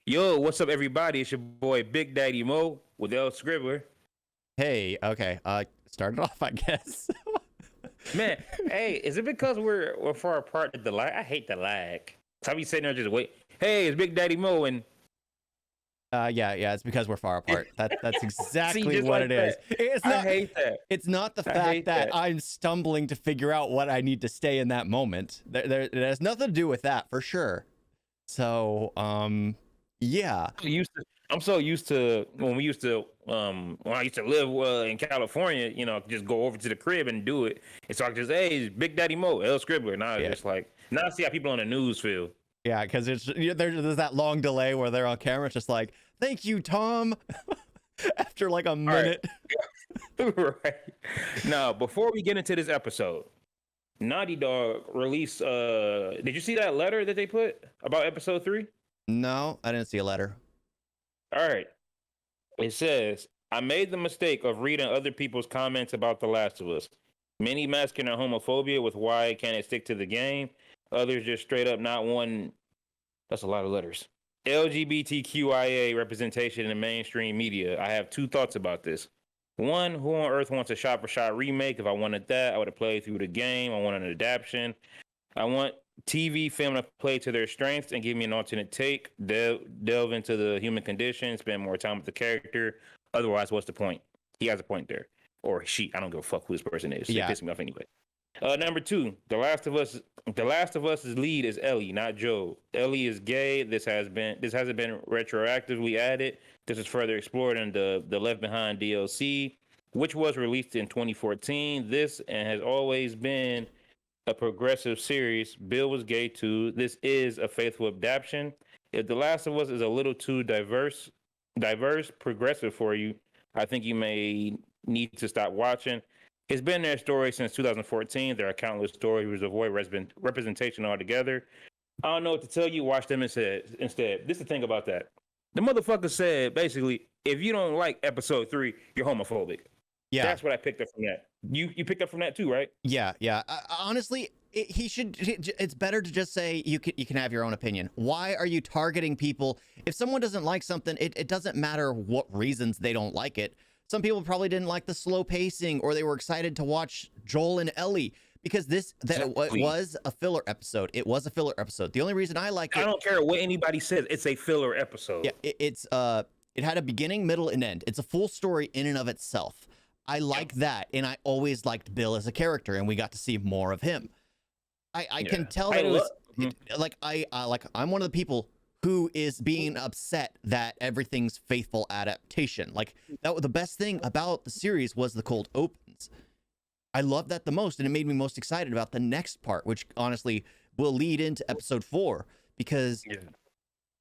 Yo, what's up, everybody? It's your boy Big Daddy Mo with EL-SCRIBBLER. Hey, okay. Start it off, I guess. Man, hey, is it because we're far apart at the lag? I hate the lag. So I be sitting there just wait. Hey, it's Big Daddy Mo, and Yeah, it's because we're far apart. That's see, exactly just what like it is. that. It's I not. hate that. It's not the I fact hate that that. I'm stumbling to figure out what I need to stay in that moment. It has nothing to do with that for sure. So, yeah, I'm so used to when I used to live in California. Just go over to the crib and do it. And so I just hey, it's Big Daddy Mo, EL-SCRIBBLER. Now it's yeah, just like now I see how people on the news feel. yeah. Because there's that long delay where they're on camera, it's just like, thank you, Tom. After like a All right, minute. right. Now before we get into this episode. Naughty Dog released. Did you see that letter that they put about episode 3? No, I didn't see a letter. All right. It says, I made the mistake of reading other people's comments about The Last of Us. Many masking their homophobia with why can't it stick to the game. Others just straight up not one. That's a lot of letters. LGBTQIA representation in the mainstream media. I have two thoughts about this. One, who on earth wants a shot for shot remake? If I wanted that, I would have played through the game. I want an adaptation. I want TV film to play to their strengths and give me an alternate take, delve into the human condition, spend more time with the character. Otherwise, what's the point? He has a point there. Or she. I don't give a fuck who this person is. Yeah. They piss me off anyway. Number 2, The Last of Us's lead is Ellie, not Joel. Ellie is gay. This hasn't been retroactively added. This is further explored in the Left Behind DLC, which was released in 2014. This and has always been a progressive series. Bill was gay too. This is a faithful adaptation. If The Last of Us is a little too diverse, progressive for you, I think you may need to stop watching. It's been their story since 2014. There are countless stories which avoid representation altogether. I don't know what to tell you. Watch them instead. This is the thing about that. The motherfucker said, basically, if you don't like episode 3, you're homophobic. Yeah. That's what I picked up from that. You picked up from that too, right? Yeah. Honestly, it's better to just say you can have your own opinion. Why are you targeting people? If someone doesn't like something, it doesn't matter what reasons they don't like it. Some people probably didn't like the slow pacing, or they were excited to watch Joel and Ellie because it was a filler episode. It was a filler episode. The only reason I like it, I don't care what anybody says. It's a filler episode. Yeah, it had a beginning, middle, and end. It's a full story in and of itself. I like that, and I always liked Bill as a character, and we got to see more of him. I can tell that I'm one of the people who is being upset that everything's faithful adaptation. Like the best thing about the series was the cold opens. I love that the most, and it made me most excited about the next part, which honestly will lead into episode 4, because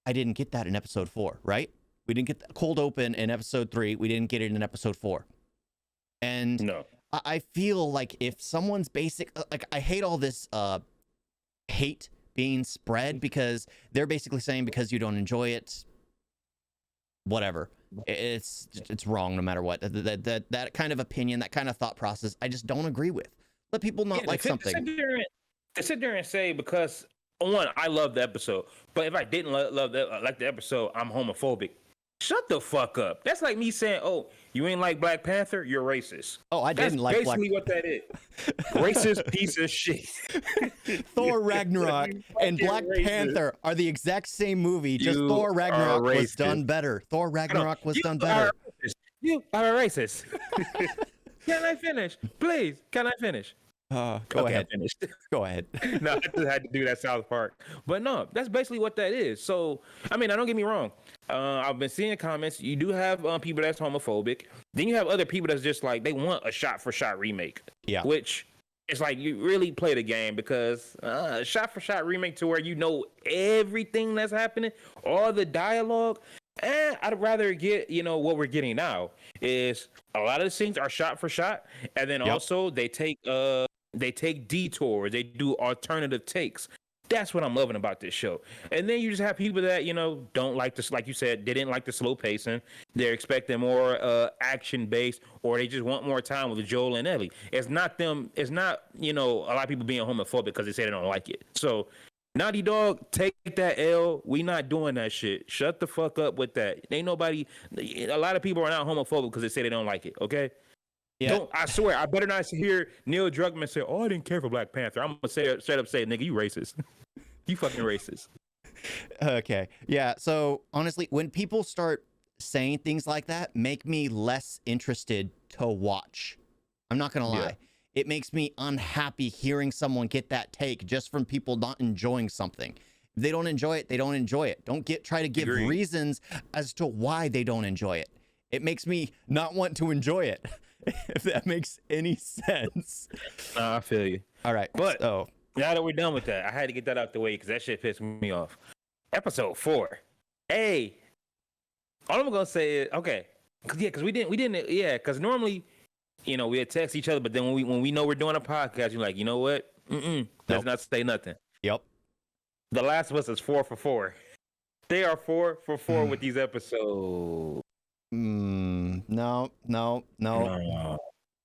I didn't get that in episode 4, right? We didn't get the cold open in episode 3. We didn't get it in episode 4. And no. I feel like if someone's I hate all this hate being spread because they're basically saying because you don't enjoy it, whatever, it's wrong no matter what. That kind of opinion, that kind of thought process, I just don't agree with. Let people not like something. Sit there and say, because one, I love the episode, but if I didn't like the episode, I'm homophobic. Shut the fuck up. That's like me saying, "Oh, you ain't like Black Panther? You're racist." Oh, I didn't like Black. Basically, what that is. Racist piece of shit. Thor Ragnarok and Black Panther are the exact same movie. Just Thor Ragnarok was done better. Thor Ragnarok was done better. You are a racist. Can I finish, please? Can I finish? Go ahead. Go ahead. No, I just had to do that South Park. But no, that's basically what that is. So, I mean, don't get me wrong. I've been seeing comments. You do have people that's homophobic. Then you have other people that's just like, they want a shot-for-shot remake. Yeah. Which, it's like, you really play the game, because a shot-for-shot remake to where you know everything that's happening, all the dialogue, I'd rather get, what we're getting now is a lot of the scenes are shot for shot. And then also they take detours. They do alternative takes. That's what I'm loving about this show. And then you just have people that, don't like this, like you said, they didn't like the slow pacing. They're expecting more action based, or they just want more time with Joel and Ellie. It's not a lot of people being homophobic because they say they don't like it. So Naughty Dog, take that L. We not doing that shit. Shut the fuck up with that. Ain't nobody. A lot of people are not homophobic because they say they don't like it. Okay. Yeah. Don't. I swear. I better not hear Neil Druckmann say, "Oh, I didn't care for Black Panther." I'm gonna say straight up, say, "Nigga, you racist. You fucking racist." Okay. Yeah. So honestly, when people start saying things like that, make me less interested to watch. I'm not gonna lie. Yeah. It makes me unhappy hearing someone get that take just from people not enjoying something. If they don't enjoy it, they don't enjoy it. Don't try to give Agreed. reasons as to why they don't enjoy it. It makes me not want to enjoy it. If that makes any sense. Nah, I feel you. All right. But so now that we're done with that, I had to get that out the way because that shit pissed me off. Episode 4. Hey, all I'm gonna say is okay. Because we didn't. Yeah, because normally, we text each other, but then when we know we're doing a podcast, you're like, you know what? Let's not say nothing. Yep. The Last of Us is 4 for 4. They are 4 for 4 with these episodes. No.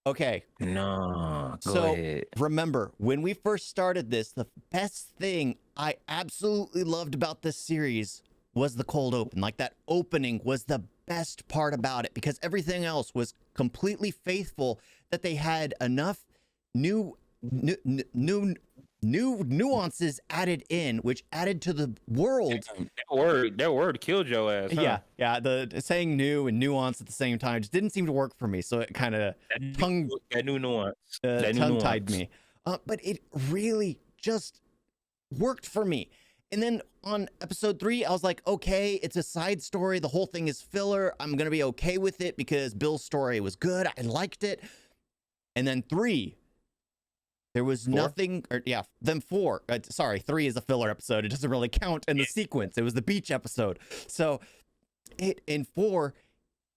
Okay. No. So ahead. remember, when we first started this, the best thing I absolutely loved about this series was the cold open. Like, that opening was the best part about it because everything else was completely faithful, that they had enough new nuances added in, which added to the world. That word killed your ass. Huh? Yeah. The saying new and nuance at the same time just didn't seem to work for me. So it kind of tongue-tied me. But it really just worked for me. And then on episode 3, I was like, okay, it's a side story. The whole thing is filler. I'm going to be okay with it because Bill's story was good. I liked it. And then 3, there was 4? nothing, then 4. Sorry, 3 is a filler episode. It doesn't really count in the sequence. It was the beach episode. So in 4,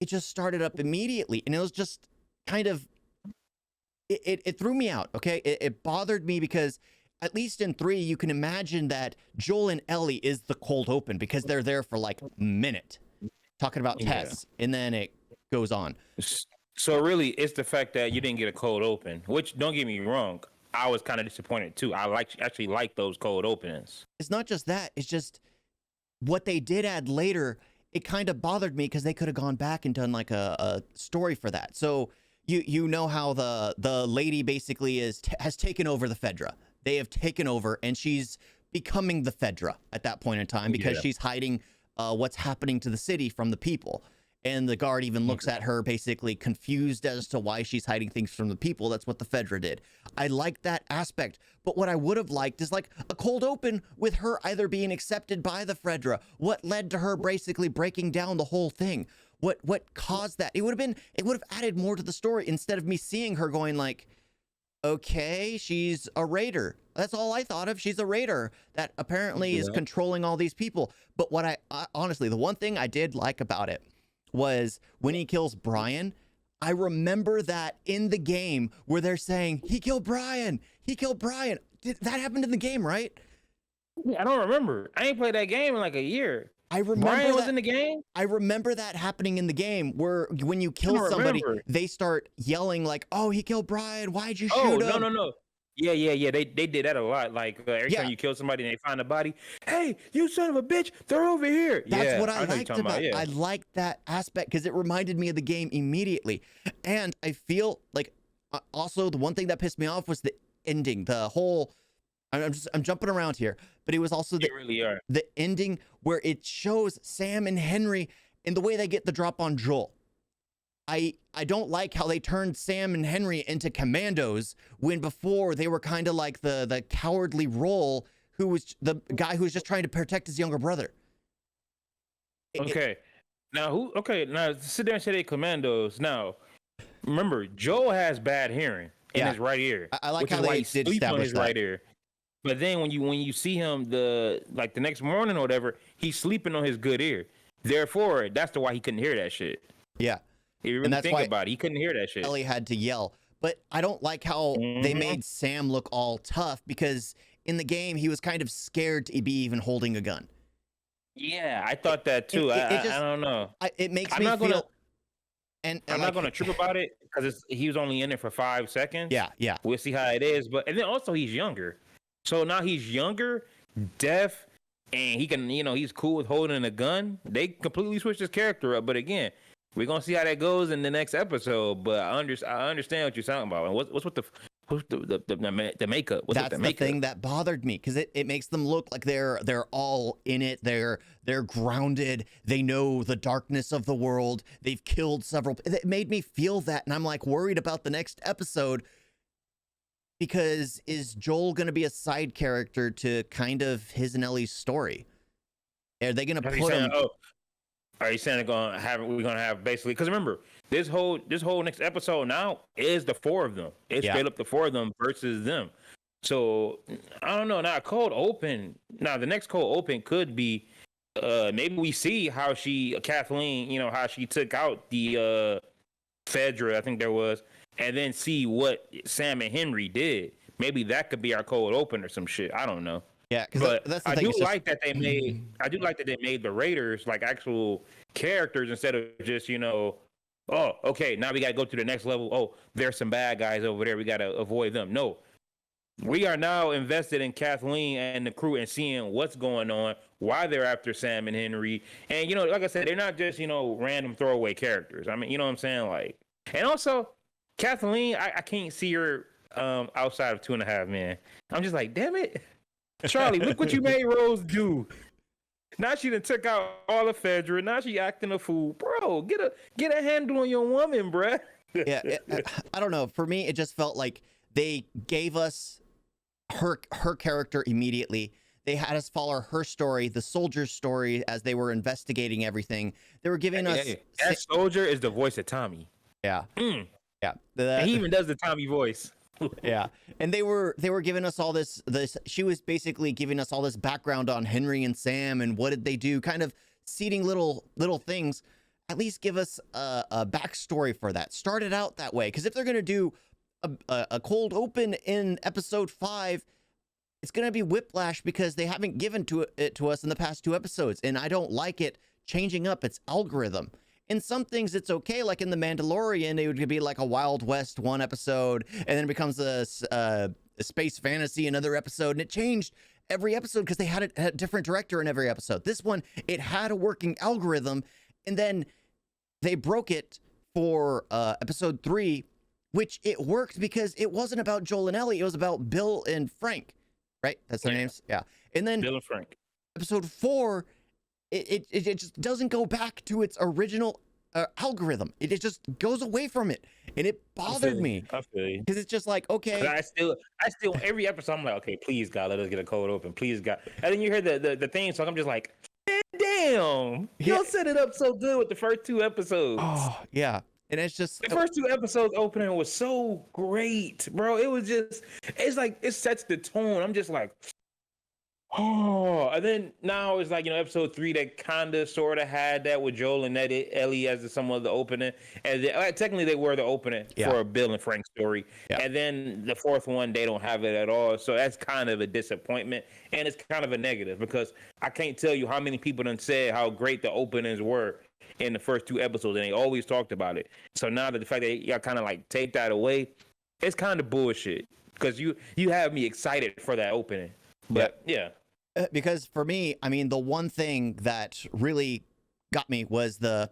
it just started up immediately. And it was just kind of, it threw me out, okay? It bothered me because at least in 3, you can imagine that Joel and Ellie is the cold open because they're there for like a minute talking about Tess, and then it goes on. So really, it's the fact that you didn't get a cold open, which, don't get me wrong, I was kind of disappointed too. I actually like those cold openings. It's not just that. It's just what they did add later. It kind of bothered me because they could have gone back and done like a story for that. So you know how the lady basically has taken over the Fedra. They have taken over, and she's becoming the Fedra at that point in time because she's hiding what's happening to the city from the people. And the guard even looks at her basically confused as to why she's hiding things from the people. That's what the Fedra did. I like that aspect. But what I would have liked is like a cold open with her either being accepted by the Fedra. What led to her basically breaking down the whole thing? What caused that? It would have added more to the story instead of me seeing her going like, okay, she's a raider. That's all I thought of. She's a raider that apparently is controlling all these people. But what I honestly, the one thing I did like about it was when he kills Brian. I remember that in the game where they're saying he killed Brian. That happened in the game, right? Yeah, I don't remember. I ain't played that game in like a year. I remember Brian was in the game. I remember that happening in the game where when you kill somebody, they start yelling like, "Oh, he killed Brian. Why'd you shoot him?" No. Yeah. They did that a lot. Like every time you kill somebody and they find a body, hey, you son of a bitch, they're over here. That's what I liked about it. I liked that aspect because it reminded me of the game immediately. And I feel like also the one thing that pissed me off was the ending. The whole I'm jumping around here, but it was also the ending where it shows Sam and Henry and the way they get the drop on Joel. I don't like how they turned Sam and Henry into commandos when before they were kind of like the cowardly role who was the guy who was just trying to protect his younger brother. Now sit there and say they commandos. Now, remember, Joel has bad hearing in his right ear. I like how they did establish that. Right ear. But then when you see him the next morning or whatever, he's sleeping on his good ear. Therefore, that's why he couldn't hear that shit. Yeah. If you really think about it, he couldn't hear that shit. Ellie had to yell. But I don't like how they made Sam look all tough because in the game, he was kind of scared to be even holding a gun. Yeah, I thought that too. I don't know. It makes me feel... I'm not going to trip about it because he was only in it for 5 seconds. Yeah. We'll see how it is. And then also he's younger. So now he's younger. deaf and he can, he's cool with holding a gun. They completely switched his character up. But again, we're gonna see how that goes in the next episode. But I understand what you're talking about. And what's with the makeup? What's That's with the the makeup? thing that bothered me, because it makes them look like they're all in it. They're grounded. They know the darkness of the world. They've killed several. It made me feel that, and I'm like worried about the next episode, because is Joel going to be a side character to kind of his and Ellie's story? Are they going to put him? Are you saying we're gonna have basically? Because remember, this whole next episode now is the four of them. It's straight up the four of them versus them. So I don't know. Now cold open. Now the next cold open could be, maybe we see how Kathleen, how she took out the Fedra, I think there was, and then see what Sam and Henry did. Maybe that could be our cold open or some shit. I don't know. Yeah, but that's the I thing. do like that they made. I do like that they made the Raiders like actual characters instead of just oh, okay, now we got to go to the next level. Oh, there's some bad guys over there. We got to avoid them. No, we are now invested in Kathleen and the crew and seeing what's going on, why they're after Sam and Henry, and like I said, they're not just random throwaway characters. I mean, you know what I'm saying? Like, and also Kathleen, I can't see her outside of 2.5 Men. I'm just like, damn it. Charlie, look what you made Rose do. Now she done took out all the Fedra. Now she acting a fool. Bro, get a handle on your woman, bruh. Yeah, I don't know. For me, it just felt like they gave us her character immediately. They had us follow her story, the soldier's story, as they were investigating everything. They were giving us... That soldier is the voice of Tommy. Yeah. Yeah. And he even does the Tommy voice. Yeah, and they were giving us all this. She was basically giving us all this background on Henry and Sam and what did they do, kind of seeding little things. At least give us a backstory for that. Start it out that way, because if they're gonna do a cold open in episode 5, it's gonna be whiplash, because they haven't given it to us in the past 2 episodes, and I don't like it changing up its algorithm. In some things, it's okay. Like in The Mandalorian, it would be like a Wild West 1 episode, and then it becomes a space fantasy another episode, and it changed every episode because they had a different director in every episode. This one, it had a working algorithm, and then they broke it for episode 3, which it worked because it wasn't about Joel and Ellie. It was about Bill and Frank, right? That's their names? Yeah. And then Bill and Frank. Episode 4... It just doesn't go back to its original algorithm. It just goes away from it, and it bothered me. I feel you. Because it's just like, okay. I still every episode I'm like, okay, please God, let us get a cold open, please God. And then you hear the theme song. I'm just like, damn, y'all set it up so good with the first 2 episodes. Oh yeah, and it's just the first 2 episodes opening was so great, bro. It was just, it's like it sets the tone. I'm just like, oh, and then now it's like episode 3 that kind of sort of had that with Joel and Ellie as some of the opening, and technically they were the opening for a Bill and Frank story, and then the 4th one they don't have it at all, so that's kind of a disappointment, and it's kind of a negative because I can't tell you how many people done said how great the openings were in the first 2 episodes, and they always talked about it. So now that the fact that y'all kind of like take that away, it's kind of bullshit because you have me excited for that opening, but yeah. Because for me, I mean, the one thing that really got me was not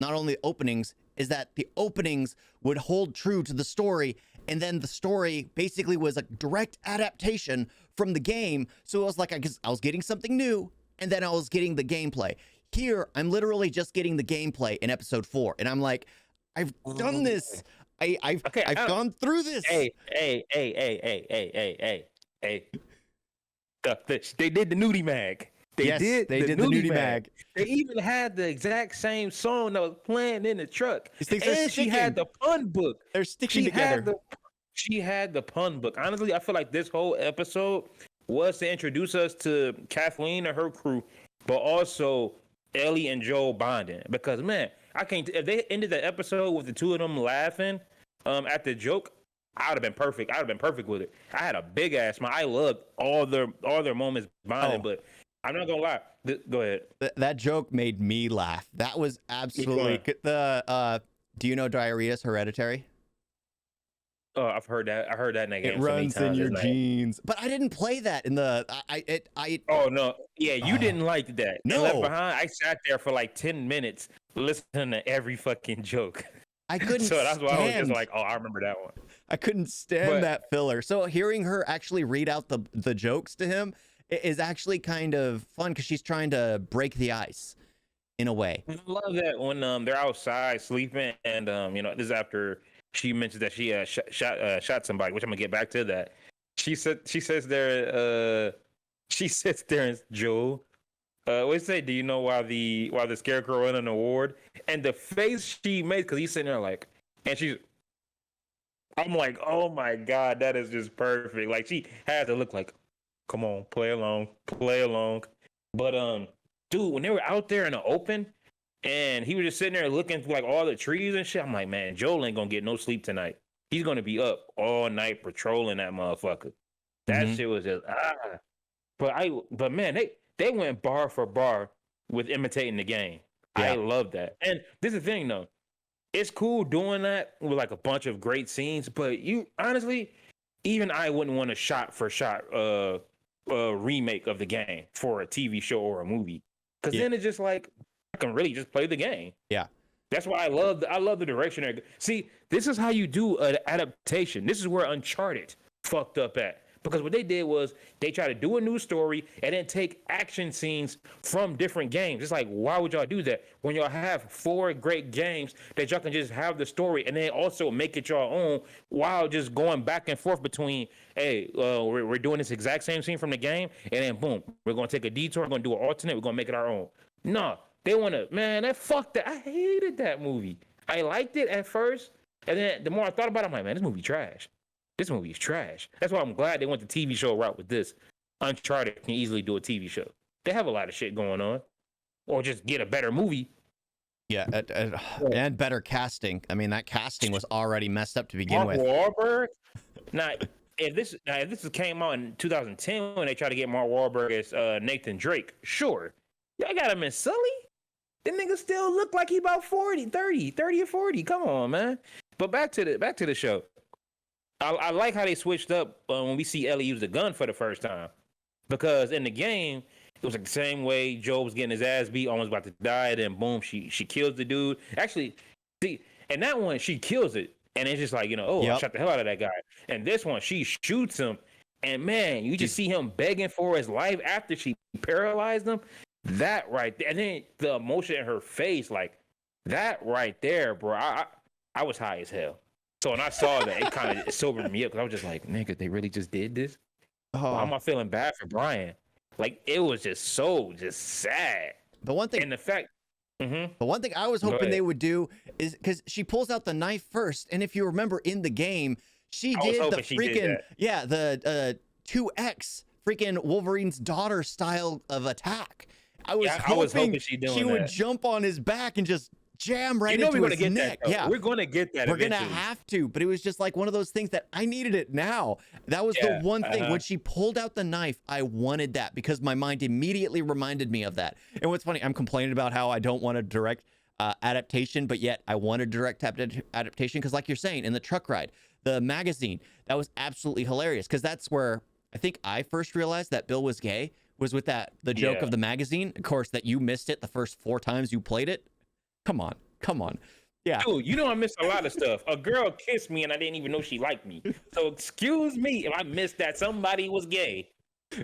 only openings, is that the openings would hold true to the story, and then the story basically was a direct adaptation from the game. So it was like I was getting something new, and then I was getting the gameplay. Here, I'm literally just getting the gameplay in episode 4, and I'm like, I've done this. I've gone through this. Hey. They did the nudie mag. They did the nudie mag. They even had the exact same song that was playing in the truck. And she had the pun book. They're sticking together. She had the pun book. Honestly, I feel like this whole episode was to introduce us to Kathleen and her crew, but also Ellie and Joel bonding. Because man, I can't. If they ended the episode with the 2 of them laughing at the joke, I would have been perfect. I would have been perfect with it. I had a big ass smile. I loved all their moments bonding, but I'm not gonna lie. Go ahead. That joke made me laugh. That was absolutely do you know Diarrhea's Hereditary? Oh, I've heard that. I heard that in that It game so many runs in times. your It's like, genes. But I didn't play that in the I oh no, yeah, you uh, didn't like that. And Left no. Behind, I sat there for like 10 minutes listening to every fucking joke. I couldn't So that's why I was just stand like, oh, I remember that one. I couldn't stand But that filler. So hearing her actually read out the jokes to him is actually kind of fun because she's trying to break the ice in a way. I love that when they're outside sleeping, and this is after she mentions that she shot somebody, which I'm gonna get back to that. She sits there and Joe. What say? Do you know why the scarecrow won an award? And the face she makes, because he's sitting there like, and she's. I'm like, oh my god, that is just perfect. Like she had to look like, come on, play along, play along. But dude, when they were out there in the open, and he was just sitting there looking through like all the trees and shit, I'm like, man, Joel ain't gonna get no sleep tonight. He's gonna be up all night patrolling that motherfucker. That Mhm. shit was just But man, they went bar for bar with imitating the game. I Yeah. love that. And this is the thing though. It's cool doing that with like a bunch of great scenes, but you honestly, even I wouldn't want a shot for shot remake of the game for a TV show or a movie. Cause Yeah. then it's just like I can really just play the game. Yeah. That's why I love the direction. See, this is how you do an adaptation. This is where Uncharted fucked up at. Because what they did was they tried to do a new story and then take action scenes from different games. It's like, why would y'all do that when y'all have 4 great games that y'all can just have the story and then also make it your own while just going back and forth between, hey, we're doing this exact same scene from the game and then boom, we're gonna take a detour, we're gonna do an alternate, we're gonna make it our own. No, they wanna, man, that fuck that. I hated that movie. I liked it at first, and then the more I thought about it, I'm like, man, this movie trash. This movie is trash. That's why I'm glad they went the TV show route with this. Uncharted can easily do a TV show. They have a lot of shit going on, or just get a better movie. Yeah, and better casting. I mean, that casting was already messed up to begin Mark with. Wahlberg. Now, if this came out in 2010 when they tried to get Mark Wahlberg as Nathan Drake, sure, y'all got him in Sully. The nigga still look like he about 30 or 40. Come on, man. But back to the show. I like how they switched up when we see Ellie use the gun for the first time, because in the game it was like the same way Joe was getting his ass beat, almost about to die, and then boom, she kills the dude. Actually, see, and that one she kills it, and it's just like I Yep. shot the hell out of that guy. And this one she shoots him, and man, you just see him begging for his life after she paralyzed him. That right there, and then the emotion in her face, like that right there, bro. I was high as hell. So when I saw that, it kind of sobered me up because I was just like, nigga, they really just did this? Why am Oh, I feeling bad for Brian? Like, it was just so sad. the one thing And the fact, The one thing I was Go hoping ahead. they would do is because she pulls out the knife first, and if you remember in the game, she I was did the hoping she did freaking that. the 2X freaking Wolverine's daughter style of attack. I was Yeah, I was hoping she doing would that. jump on his back and just jam right You know into we're gonna his get neck. that. Though. Yeah, We're gonna get that. we're gonna eventually. have to, but it was just like one of those things that I needed it now. That was Yeah, the one thing. uh-huh. When she pulled out the knife, I wanted that because my mind immediately reminded me of that. And what's funny, I'm complaining about how I don't want to direct adaptation, but yet I wanted direct adaptation because, like you're saying, in the truck ride, the magazine, that was absolutely hilarious because that's where I think I first realized that Bill was gay, was with the joke Yeah. of the magazine. Of course, that you missed it the first 4 times you played it. Come on. Yeah. Dude, you know I missed a lot of stuff. A girl kissed me and I didn't even know she liked me. So excuse me if I missed that somebody was gay.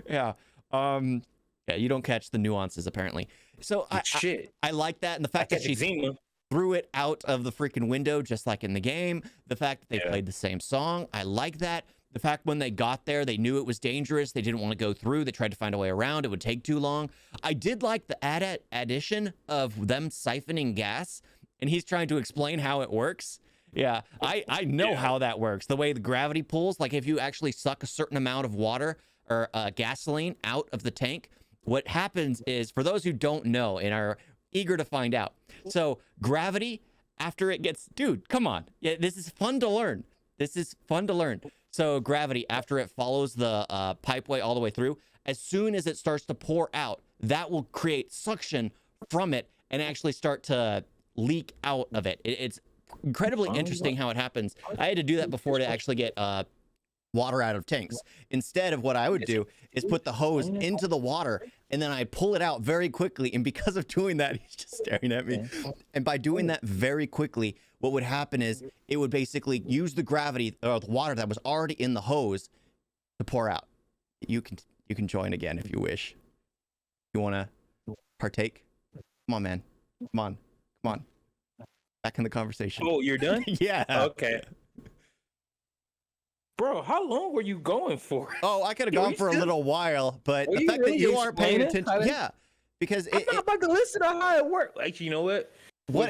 Yeah. Yeah, you don't catch the nuances apparently. So Shit. I like that, and the I fact that catch she eczema. threw it out of the freaking window just like in the game. The fact that they Yeah. played the same song, I like that. The fact when they got there, they knew it was dangerous. They didn't want to go through. They tried to find a way around. It would take too long. I did like the addition of them siphoning gas, and he's trying to explain how it works. Yeah, I know Yeah. how that works. The way the gravity pulls, like if you actually suck a certain amount of water or gasoline out of the tank, what happens is, for those who don't know and are eager to find out, so gravity, after it gets, dude, come on. Yeah, this is fun to learn. So gravity, after it follows the pipeway all the way through, as soon as it starts to pour out, that will create suction from it and actually start to leak out of it. It's incredibly interesting how it happens. I had to do that before to actually get water out of tanks. Instead of what I would do is put the hose into the water and then I pull it out very quickly. And because of doing that, he's just staring at me. And by doing that very quickly, what would happen is it would basically use the gravity or the water that was already in the hose to pour out. You can join again if you wish. You want to partake? Come on, man. Come on. Back in the conversation. Oh, you're done? Yeah. Okay. Bro, how long were you going for? Oh, I could have gone for a little while, but the fact that you aren't paying attention, yeah, because I'm not about to listen to how it works. Actually, you know what?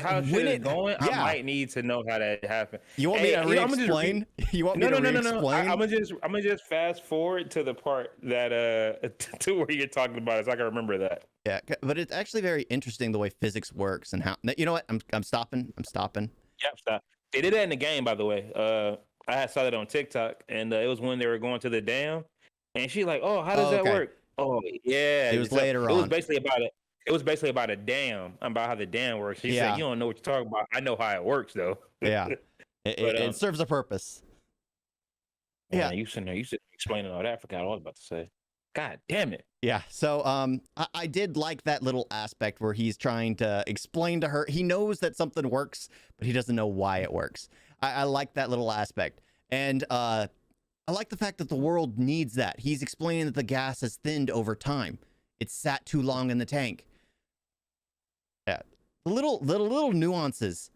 How shit is going, I might need to know how that happened. You want me to re-explain? You want me to re-explain? I'm gonna just fast forward to the part that to where you're talking about it, so I can remember that. Yeah, but it's actually very interesting the way physics works and how. You know what? I'm stopping. Yep, stop. They did that in the game, by the way. I saw that on TikTok, and it was when they were going to the dam, and she's like, "Oh, how does that work?" Oh, yeah, it was later on. It was basically about it. It was basically about a dam, about how the dam works. She said, "You don't know what you're talking about. I know how it works, though." Yeah, it serves a purpose. Yeah, you sitting there, explaining all that. I forgot what I was about to say. God damn it. Yeah, so I did like that little aspect where he's trying to explain to her. He knows that something works, but he doesn't know why it works. I like that little aspect. And I like the fact that the world needs that. He's explaining that the gas has thinned over time. It's sat too long in the tank. Yeah. The little nuances.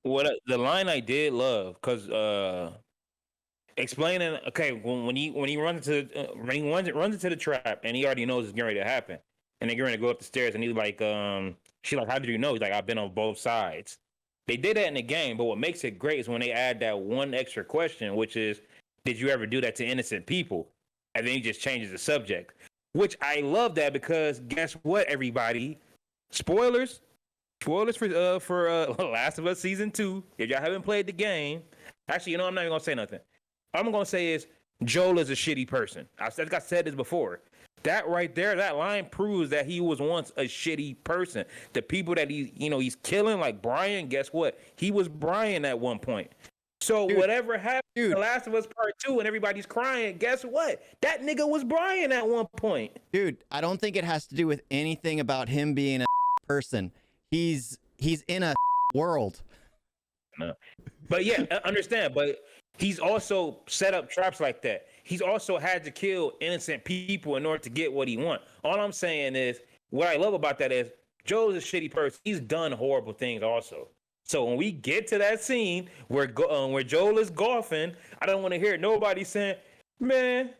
What the line I did love, because explaining, okay, when he runs into the trap and he already knows it's getting ready to happen, and they're going to go up the stairs, and he's like, she's like, "How did you know?" He's like, "I've been on both sides." They did that in the game, but what makes it great is when they add that one extra question, which is, "Did you ever do that to innocent people?" And then he just changes the subject, which I love that, because guess what, everybody? Spoilers for Last of Us Season 2. If y'all haven't played the game, actually, I'm not even gonna say nothing. All I'm gonna say is Joel is a shitty person. I think I said this before. That right there, that line proves that he was once a shitty person. The people that he's killing, like Brian, guess what? He was Brian at one point. So whatever happened in The Last of Us Part 2 and everybody's crying, guess what? That nigga was Brian at one point. Dude, I don't think it has to do with anything about him being a person. He's in a world. No. But yeah, understand, but he's also set up traps like that. He's also had to kill innocent people in order to get what he wants. All I'm saying is, what I love about that is Joel's a shitty person. He's done horrible things also. So when we get to that scene where Joel is golfing, I don't want to hear nobody saying, "Man,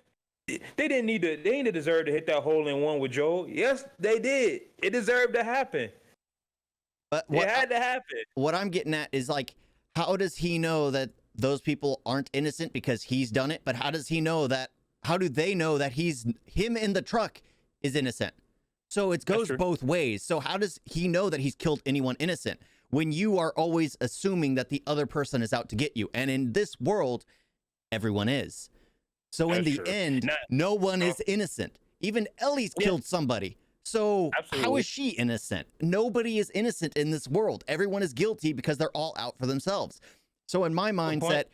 they didn't deserve to hit that hole in one with Joel." Yes, they did. It deserved to happen. But it had to happen. What I'm getting at is, like, how does he know that those people aren't innocent because he's done it? But how do they know that him in the truck is innocent? So it goes both ways. So how does he know that he's killed anyone innocent when you are always assuming that the other person is out to get you? And in this world, everyone is. So in the end, no one is innocent. Even Ellie's killed somebody. So how is she innocent? Nobody is innocent in this world. Everyone is guilty because they're all out for themselves. So in my mindset,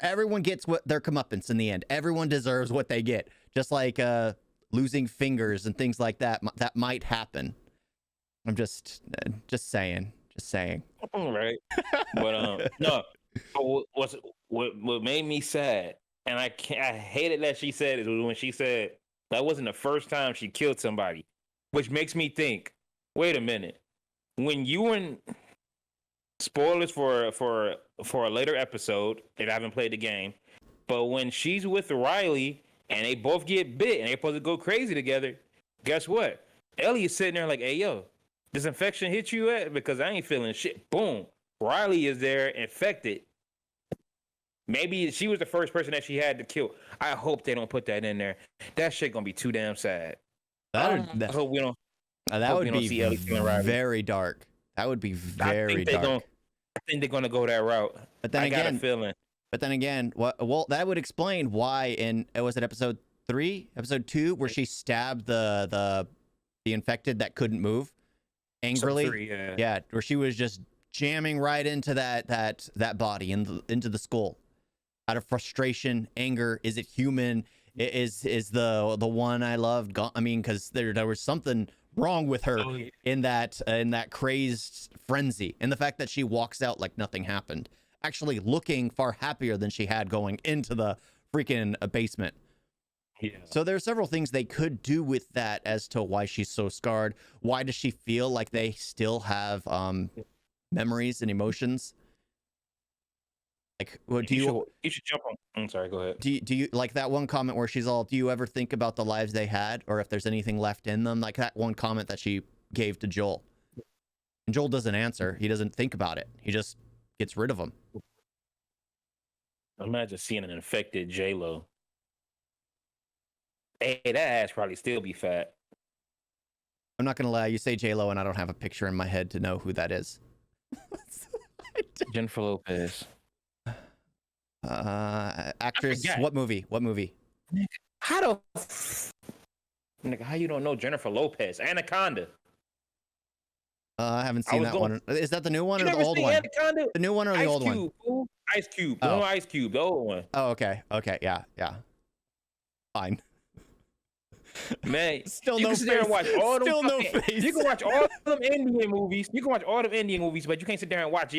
everyone gets what their comeuppance in the end. Everyone deserves what they get. Just like losing fingers and things like that might happen. I'm just saying. All right. But no. What made me sad, and I hated that she said it, was when she said that wasn't the first time she killed somebody, which makes me think, wait a minute. When you were spoilers for a later episode, if I haven't played the game, but when she's with Riley and they both get bit and they're supposed to go crazy together, guess what? Ellie is sitting there like, "Hey, yo, this infection hit you at? Because I ain't feeling shit." Boom. Riley is there infected. Maybe she was the first person that she had to kill. I hope they don't put that in there. That shit gonna be too damn sad. I hope we don't. That would be very dark. That would be very dark. I think they're gonna go that route. But then again, I got a feeling. But then again, well, that would explain why was it episode 3, episode 2, where she stabbed the infected that couldn't move, angrily. Three, yeah. Yeah, where she was just jamming right into that body into the skull out of frustration, anger. Is it human? Is the one I loved gone? I mean, because there was something wrong with her in that crazed frenzy, and the fact that she walks out like nothing happened, actually looking far happier than she had going into the freaking basement. Yeah. So there are several things they could do with that as to why she's so scarred. Why does she feel like they still have memories and emotions? Like, what do you should jump on. I'm sorry, go ahead. Do you like that one comment where she's all, do you ever think about the lives they had, or if there's anything left in them? Like that one comment that she gave to Joel. And Joel doesn't answer. He doesn't think about it. He just gets rid of them. Imagine seeing an infected J-Lo. Hey, that ass probably still be fat. I'm not gonna lie. You say J-Lo, and I don't have a picture in my head to know who that is. Jennifer Lopez. Actress. What movie? What movie? How you don't know Jennifer Lopez? Anaconda. I haven't seen that one. Is that the new one or the old one? Anaconda? The new one or the old one? Fool. Ice Cube. Oh. No, Ice Cube. The old one. Oh, okay. Okay. Yeah. Fine. Man, still you no can sit there and watch all them. Still no face. You can watch all them Indian movies. But you can't sit there and watch,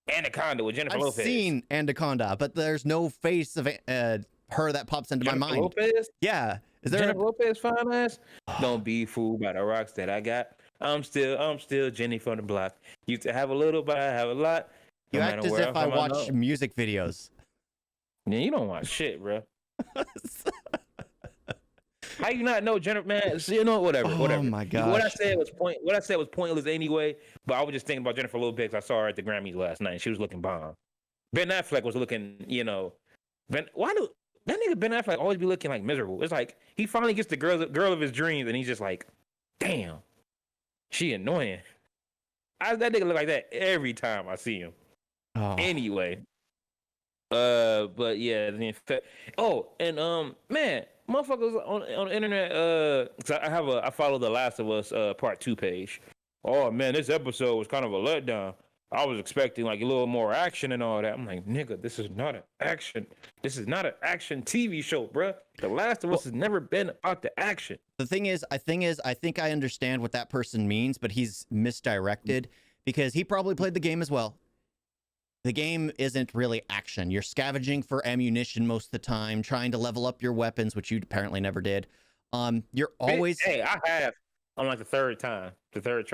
Anaconda with Jennifer Lopez. I've seen Anaconda, but there's no face of her that pops into Jennifer my mind. Lopez? Yeah. Is there Jennifer Lopez fine ass? Don't be fooled by the rocks that I got. I'm still Jenny from the block. Used to have a little, but I have a lot. You act as if I watch music videos. Yeah, you don't watch shit, bro. How you not know Jennifer? Man, whatever. Oh my god. What I said was pointless anyway. But I was just thinking about Jennifer Lopez. I saw her at the Grammys last night. She was looking bomb. Ben Affleck was looking, why do that nigga Ben Affleck always be looking like miserable? It's like he finally gets the girl of his dreams, and he's just like, damn, she annoying. That nigga look like that every time I see him. Oh. Anyway, but yeah, man, motherfuckers on the internet, cause I follow the Last of Us Part 2 page. Oh man, this episode was kind of a letdown. I was expecting like a little more action and all that. I'm like, nigga, this is not an action. This is not an action TV show, bruh. The Last of Us has never been about the action. The thing is, I think I understand what that person means, but he's misdirected because he probably played the game as well. The game isn't really action. You're scavenging for ammunition most of the time, trying to level up your weapons, which you apparently never did. You're always... Hey, I have on like the third try.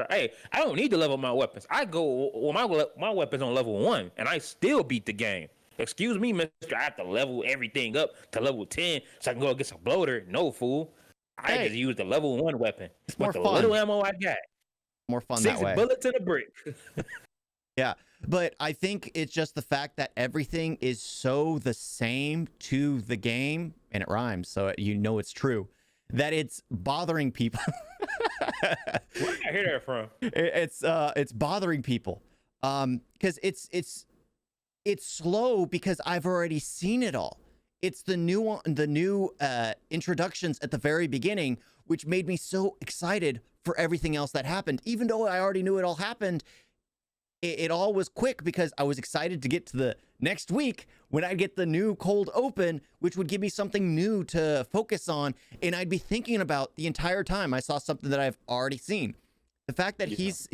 Hey, I don't need to level my weapons. I go my weapons on level 1, and I still beat the game. Excuse me, mister. I have to level everything up to level 10 so I can go get some bloater. No, fool. I just use the level 1 weapon. It's more with the fun. Little ammo I got. More fun 6 that way. bullets in a brick. Yeah, but I think it's just the fact that everything is so the same to the game, and it rhymes, so it's true, that it's bothering people. Where did I hear that from? It's bothering people, because it's slow because I've already seen it all. It's the new introductions at the very beginning, which made me so excited for everything else that happened, even though I already knew it all happened. It all was quick because I was excited to get to the next week when I get the new cold open, which would give me something new to focus on. And I'd be thinking about the entire time I saw something that I've already seen. The fact that he's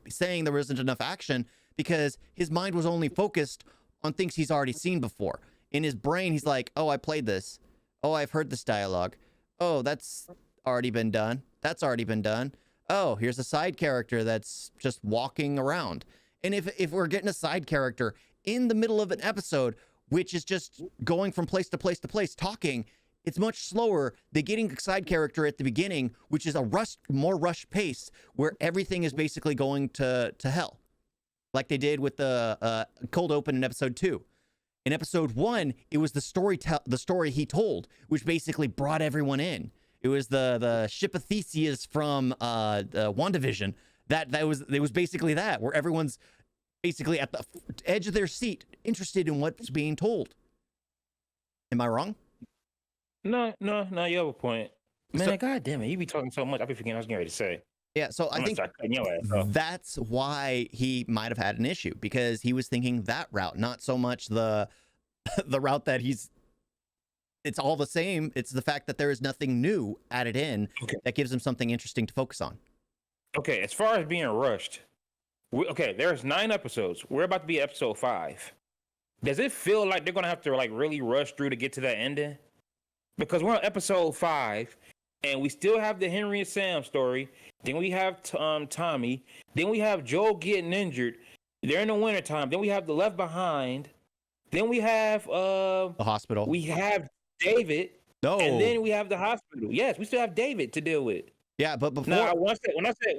saying there wasn't enough action because his mind was only focused on things he's already seen before. In his brain, he's like, oh, I played this. Oh, I've heard this dialogue. Oh, that's already been done. That's already been done. Oh, here's a side character that's just walking around. And if we're getting a side character in the middle of an episode, which is just going from place to place to place talking, it's much slower than getting a side character at the beginning, which is more rush pace, where everything is basically going to hell. Like they did with the cold open in episode 2. In episode 1, it was the story he told, which basically brought everyone in. It was the ship of Theseus from WandaVision. It was basically that, where everyone's basically at the edge of their seat, interested in what's being told. Am I wrong? No, you have a point. Man, God damn it, you be talking so much, I be forgetting what I was getting ready to say. Yeah, so I think that's why he might have had an issue, because he was thinking that route, not so much the the route that it's all the same. It's the fact that there is nothing new added in that gives him something interesting to focus on. Okay, as far as being rushed, there's 9 episodes. We're about to be episode 5. Does it feel like they're gonna have to like really rush through to get to that ending? Because we're on episode 5, and we still have the Henry and Sam story. Then we have Tommy. Then we have Joel getting injured. They're in the wintertime. Then we have the Left Behind. Then we have the hospital. We have David. No. And then we have the hospital. Yes, we still have David to deal with. Yeah, but before when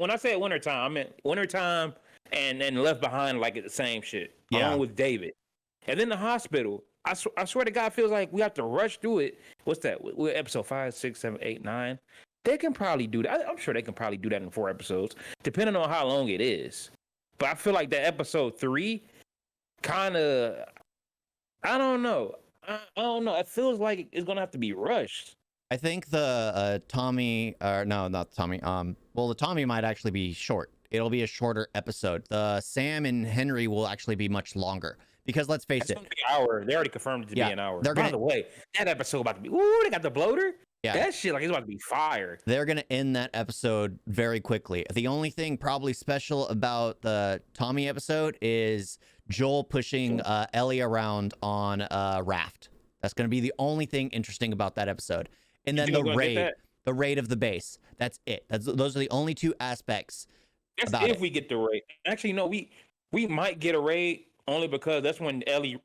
I said wintertime, I meant wintertime and Left Behind, like the same shit. Yeah. Along with David. And then the hospital. I swear to God, it feels like we have to rush through it. What's that? We're episode 5, 6, 7, 8, 9. They can probably do that. I'm sure they can probably do that in 4 episodes, depending on how long it is. But I feel like that episode 3 kind of, I don't know. I don't know. It feels like it's going to have to be rushed. I think the Tommy, or no, not Tommy. Well, the Tommy might actually be short. It'll be a shorter episode. The Sam and Henry will actually be much longer. Because let's face it, Gonna be an hour. They already confirmed it to be an hour. By the way, that episode about to be. Ooh, they got the bloater. Yeah, that shit like it's about to be fire. They're gonna end that episode very quickly. The only thing probably special about the Tommy episode is Joel pushing Ellie around on a raft. That's gonna be the only thing interesting about that episode. And then the raid of the base. That's it. Those are the only 2 aspects. That's if we get the raid. Actually, no, we might get a raid. Only because that's when Ellie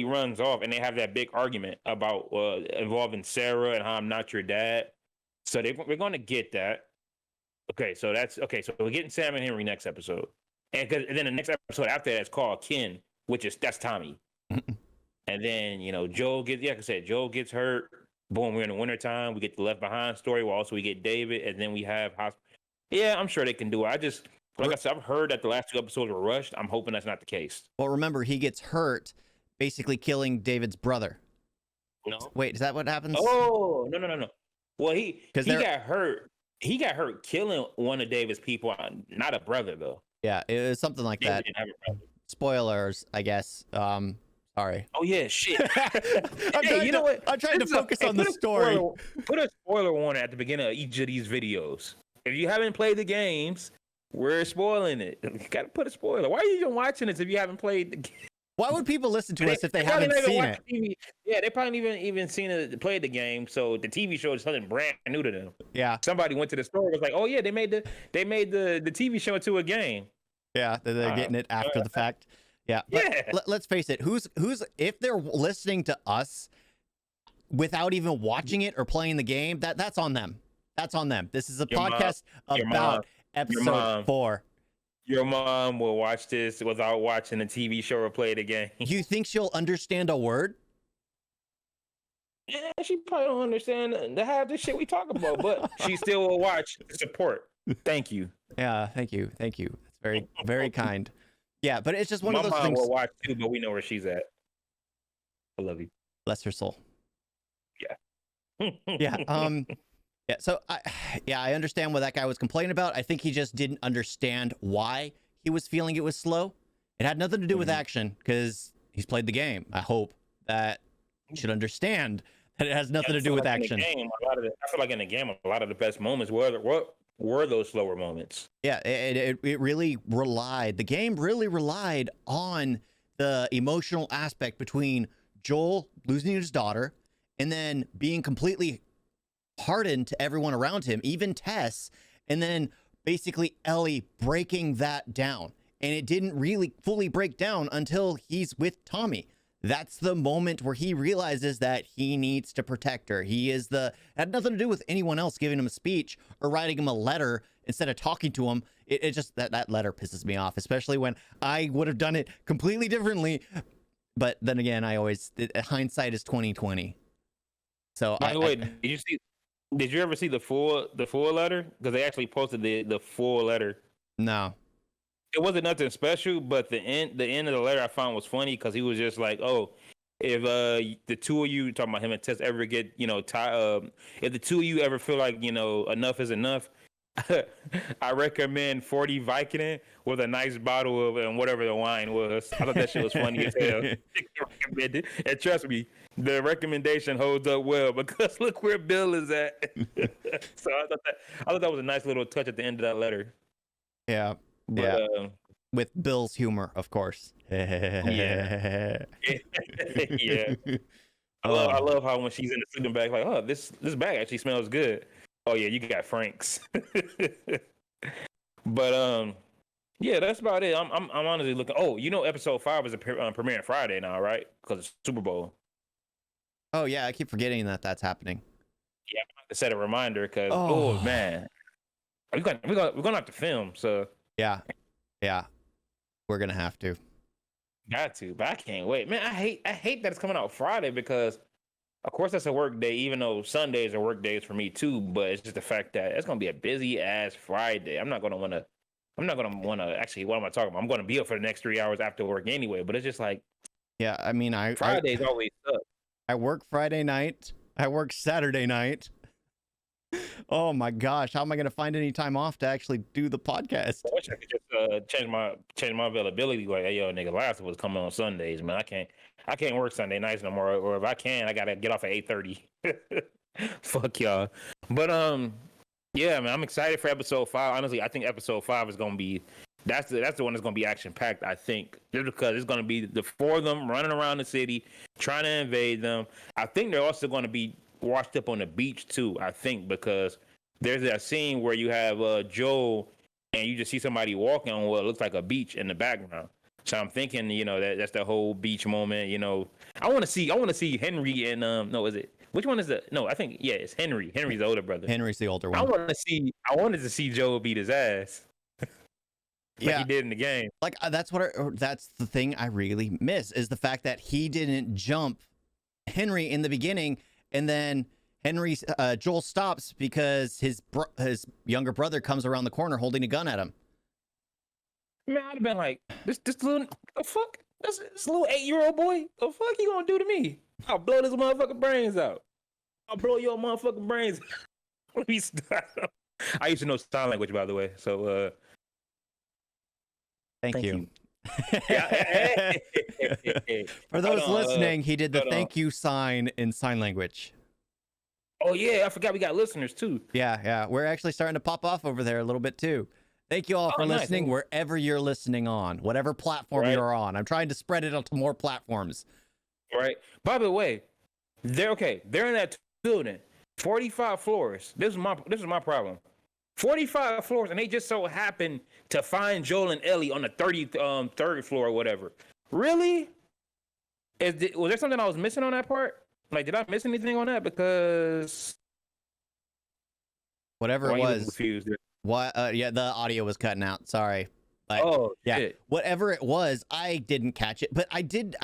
runs off, and they have that big argument about involving Sarah and how I'm not your dad. So we're going to get that. Okay, so So we're getting Sam and Henry next episode, and then the next episode after that is called Ken, that's Tommy. And then Joel Joel gets hurt. Boom, we're in the wintertime. We get the Left Behind story. We get David, and then we have hospital. Yeah, I'm sure they can do it. Like I said, I've heard that the last 2 episodes were rushed. I'm hoping that's not the case. Well, remember, he gets hurt basically killing David's brother. No. Wait, is that what happens? Oh, no. Well, he got hurt. He got hurt killing one of David's people, not a brother, though. Yeah, it was something like David that. Didn't have a brother. Spoilers, I guess. Sorry. Oh, yeah, shit. I'm trying to focus on the story. Put a spoiler warning at the beginning of each of these videos. If you haven't played the games, we're spoiling it. You gotta put a spoiler. Why are you even watching this if you haven't played the game? Why would people listen to us if they haven't seen it? TV. Yeah, they probably even seen it, played the game. So the TV show is something brand new to them. Yeah. Somebody went to the store and was like, "Oh yeah, they made the TV show into a game." Yeah, they're getting it after the fact. Yeah. Let's face it. Who's if they're listening to us without even watching it or playing the game, that's on them. That's on them. This is a podcast about episode 4. Your mom will watch this without watching the TV show or play the game. You think she'll understand a word? Yeah, she probably don't understand the half the shit we talk about, but she still will watch to support. Thank you. Yeah, thank you. That's very, very kind. Yeah, but it's just one of those things. My mom will watch too, but we know where she's at. I love you. Bless her soul. Yeah. Yeah. Yeah, so I understand what that guy was complaining about. I think he just didn't understand why he was feeling it was slow. It had nothing to do with action because he's played the game. I hope that he should understand that it has nothing to do with action. I feel like in the game, a lot of the best moments were those slower moments. Yeah, it really relied. The game really relied on the emotional aspect between Joel losing his daughter and then being completely hardened to everyone around him, even Tess, and then basically Ellie breaking that down. And it didn't really fully break down until he's with Tommy. That's the moment where he realizes that he needs to protect her. It had nothing to do with anyone else giving him a speech or writing him a letter instead of talking to him. It just, that letter pisses me off, especially when I would have done it completely differently. But then again, hindsight is 2020. So by the way, did you ever see the full letter? Because they actually posted the full letter. No. It wasn't nothing special, but the end of the letter I found was funny because he was just like, "Oh, if the two of you, talking about him and Tess, ever get if the two of you ever feel like enough is enough, I recommend 40 Vicodin with a nice bottle of and whatever the wine was. I thought that shit was funny as hell. Recommended. And trust me, the recommendation holds up well because look where Bill is at. So I thought that was a nice little touch at the end of that letter. Yeah. But, yeah. With Bill's humor, of course. Yeah. Yeah. I love how when she's in the sleeping bag, like, oh, this bag actually smells good. Oh yeah, you got Frank's. But yeah, that's about it. I'm honestly looking. Oh, episode 5 is premiering Friday now, right? Because it's Super Bowl. Oh yeah, I keep forgetting that that's happening. Yeah, I have to set a reminder because oh man, we're gonna have to film. So yeah, we're gonna have to. Got to, but I can't wait, man. I hate that it's coming out Friday because, of course, that's a work day. Even though Sundays are work days for me too, but it's just the fact that it's gonna be a busy ass Friday. I'm not gonna wanna. Actually, what am I talking about? I'm gonna be up for the next 3 hours after work anyway. But it's just like, yeah. I mean, Fridays always suck. I work Friday night. I work Saturday night. Oh my gosh, how am I going to find any time off to actually do the podcast? I wish I could just change my availability. Like, hey, yo, nigga, Last of Us coming on Sundays, man. I can't work Sunday nights no more. Or if I can, I gotta get off at 8:30. Fuck y'all. But yeah, man, I'm excited for episode 5. Honestly, I think episode 5 is gonna be that's the one that's gonna be action packed. I think just because it's gonna be the 4 of them running around the city trying to invade them. I think they're also gonna be washed up on the beach too, I think, because there's that scene where you have Joel and you just see somebody walking on what looks like a beach in the background. So I'm thinking, that's the whole beach moment. I want to see Henry and no, is it? Which one is the? No, I think it's Henry. Henry's the older brother. Henry's the older one. I wanted to see Joel beat his ass. Like he did in the game. Like that's the thing I really miss is the fact that he didn't jump Henry in the beginning. And then Joel stops because his younger brother comes around the corner holding a gun at him. Man, I'd have been like, this little the fuck, this little 8-year-old boy, the fuck you gonna do to me? I'll blow this motherfucking brains out. I'll blow your motherfucking brains out. Let me stop. I used to know sign language, by the way. So thank you. Hey. For those listening, he did the thank you sign in sign language. Oh yeah, I forgot we got listeners too. Yeah. We're actually starting to pop off over there a little bit too. Thank you all for listening wherever you're listening on, whatever platform you're on. I'm trying to spread it onto more platforms. Right. By the way, they're in that building, 45 floors. This is my problem. 45 floors, and they just so happen to find Joel and Ellie on the 33rd floor or whatever. Really? Was there something I was missing on that part? Like, did I miss anything on that? Because whatever it was. Confused? What? Yeah, the audio was cutting out. Sorry. But, shit. Whatever it was, I didn't catch it, but I did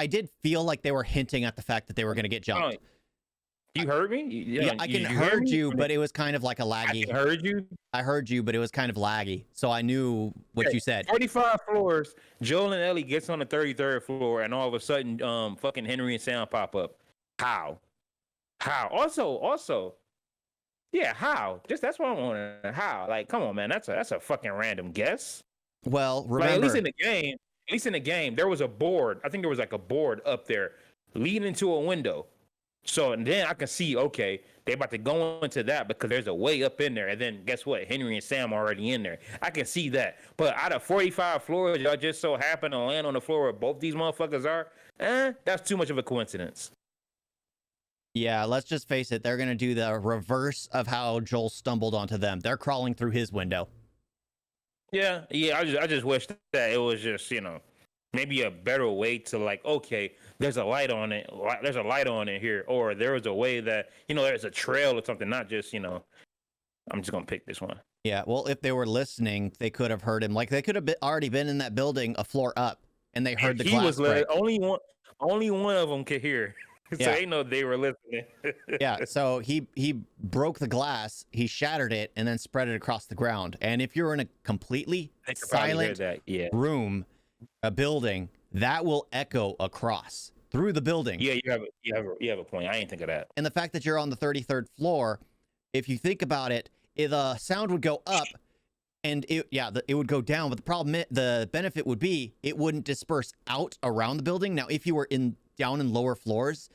feel like they were hinting at the fact that they were going to get jumped. You heard me? Yeah, I heard you, but it was kind of like a laggy. I heard you, but it was kind of laggy. So I knew what you said. 45 floors. Joel and Ellie gets on the 33rd floor, and all of a sudden, fucking Henry and Sam pop up. How? Also, yeah, how? Just that's what I'm wondering. How? Like, come on, man. That's a fucking random guess. Well, remember, at least in the game, there was a board. I think there was like a board up there leading into a window. So and then I can see, okay, they about to go into that because there's a way up in there. And then guess what? Henry and Sam are already in there. I can see that. But out of 45 floors, y'all just so happen to land on the floor where both these motherfuckers are. That's too much of a coincidence. Yeah, let's just face it. They're going to do the reverse of how Joel stumbled onto them. They're crawling through his window. Yeah. I just wish that it was just, maybe a better way to like, okay, there's a light on it. There's a light on it here. Or there was a way that, there's a trail or something, not just, I'm just going to pick this one. Yeah. Well, if they were listening, they could have heard him. Like they could have already been in that building a floor up and they heard the glass break. Only one of them could hear. So they know they were listening. Yeah. So he broke the glass, he shattered it and then spread it across the ground. And if you're in a completely silent room, a building, that will echo across through the building. Yeah, you have a point. I ain't think of that. And the fact that you're on the 33rd floor, if you think about it, the sound would go up and it would go down. But the benefit would be it wouldn't disperse out around the building. Now, if you were down in lower floors,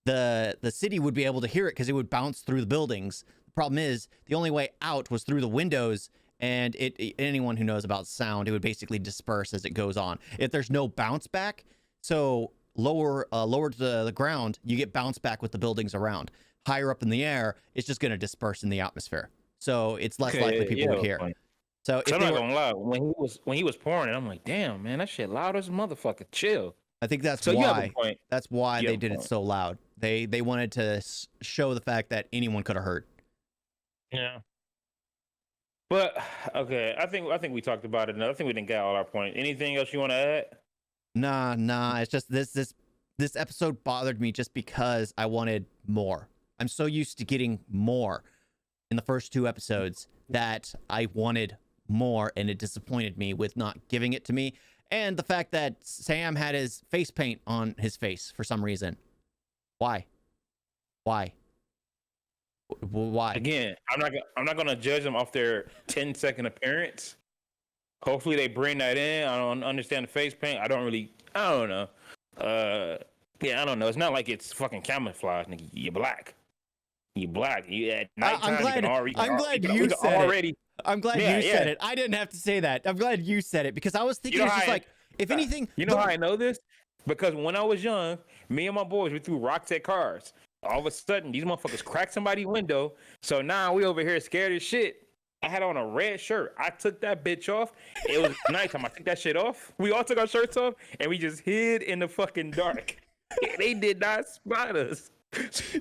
the city would be able to hear it because it would bounce through the buildings. The problem is the only way out was through the windows, and anyone who knows about sound, it would basically disperse as it goes on. If there's no bounce back, so lower to the ground, you get bounce back with the buildings around. Higher up in the air, it's just going to disperse in the atmosphere. So it's less likely people would hear. Fine. So I'm not gonna lie, when he was pouring it, I'm like, damn, man, that shit loud as a motherfucker. Chill. I think that's So you have why. a point. That's why You they have a did it point. so loud. They wanted to show the fact that anyone could have heard. Yeah. But okay, I think we talked about it enough. I think we didn't get all our points. Anything else you want to add? Nah. It's just this episode bothered me just because I wanted more. I'm so used to getting more in the first 2 episodes that I wanted more, and it disappointed me with not giving it to me. And the fact that Sam had his face paint on his face for some reason. Why? Why? Again, I'm not gonna judge them off their 10-second appearance. Hopefully they bring that in. I don't understand the face paint. I don't know. Yeah, I don't know. It's not like it's fucking camouflage, nigga. You're black. You at nighttime. I'm glad you said it. I'm glad you said it. I didn't have to say that. I'm glad you said it because I was thinking it's just like, if anything. You know how I know this? Because when I was young, me and my boys, we threw rocks at cars. All of a sudden, these motherfuckers cracked somebody's window. So now we over here scared as shit. I had on a red shirt. I took that bitch off. It was nighttime. I took that shit off. We all took our shirts off and we just hid in the fucking dark. They did not spot us.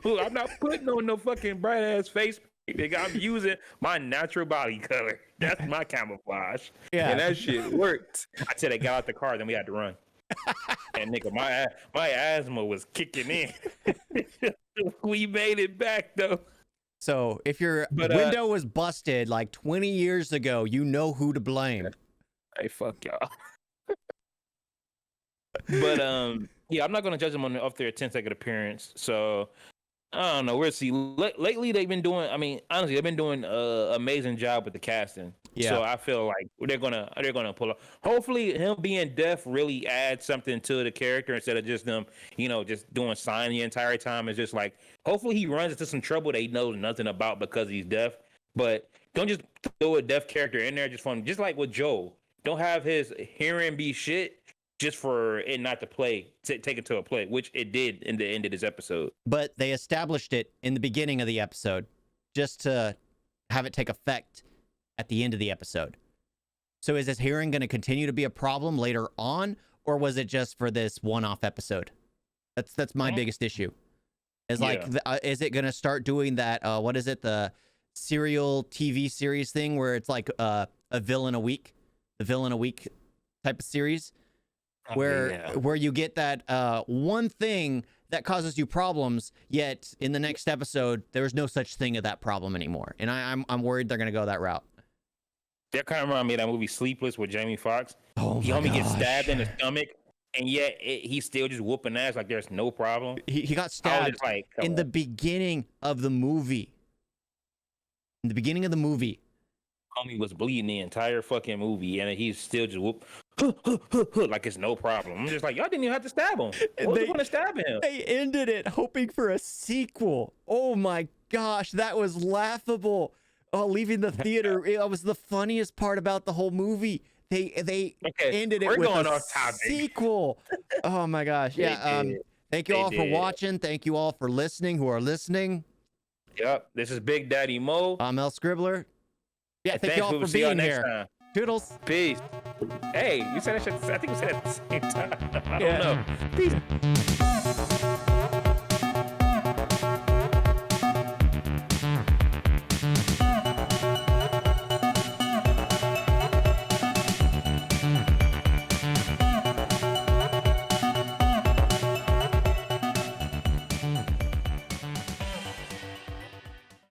So I'm not putting on no fucking bright ass face. Nigga, I'm using my natural body color. That's my camouflage. Yeah. And that shit worked. I said I got out the car, then we had to run. And nigga, my asthma was kicking in. We made it back though. So if your window was busted like 20 years ago, you know who to blame. Hey, fuck y'all. But yeah, I'm not gonna judge them off their 10-second appearance. So I don't know. We'll see. Lately, they've been doing. I mean, honestly, they've been doing an amazing job with the casting. Yeah. So I feel like they're gonna pull up. Hopefully, him being deaf really adds something to the character instead of just them, just doing sign the entire time. It's just like hopefully he runs into some trouble that he knows nothing about because he's deaf. But don't just throw a deaf character in there just like with Joel. Don't have his hearing be shit. Just for it not to take it to a play, which it did in the end of this episode. But they established it in the beginning of the episode just to have it take effect at the end of the episode. So is his hearing going to continue to be a problem later on, or was it just for this one-off episode? That's my biggest issue. Is is it going to start doing that? What is it? The serial TV series thing where it's like a villain a week, the villain a week type of series. Where you get that one thing that causes you problems, yet in the next episode there's no such thing as that problem anymore, and I'm worried they're gonna go that route. That kind of reminded me of that movie Sleepless with Jamie Foxx. Oh he my only gets gosh. stabbed in the stomach, and yet he's still just whooping ass like there's no problem. He got stabbed in the beginning of the movie. In the beginning of the movie. Homie was bleeding the entire fucking movie, and he's still just whoop like it's no problem. I'm just like, y'all didn't even have to stab him. What was the point of stabbing him? They ended it hoping for a sequel. Oh my gosh, that was laughable. Oh, leaving the theater, it was the funniest part about the whole movie. They ended it with a sequel. Oh my gosh, yeah. Thank you all for watching. Thank you all for listening. Who are listening? Yep, this is Big Daddy Mo. I'm EL-SCRIBBLER. Yeah, thank you all for being here. Time. Toodles. Peace. Hey, you said that shit. I think we said it at the same time. I don't know. Peace.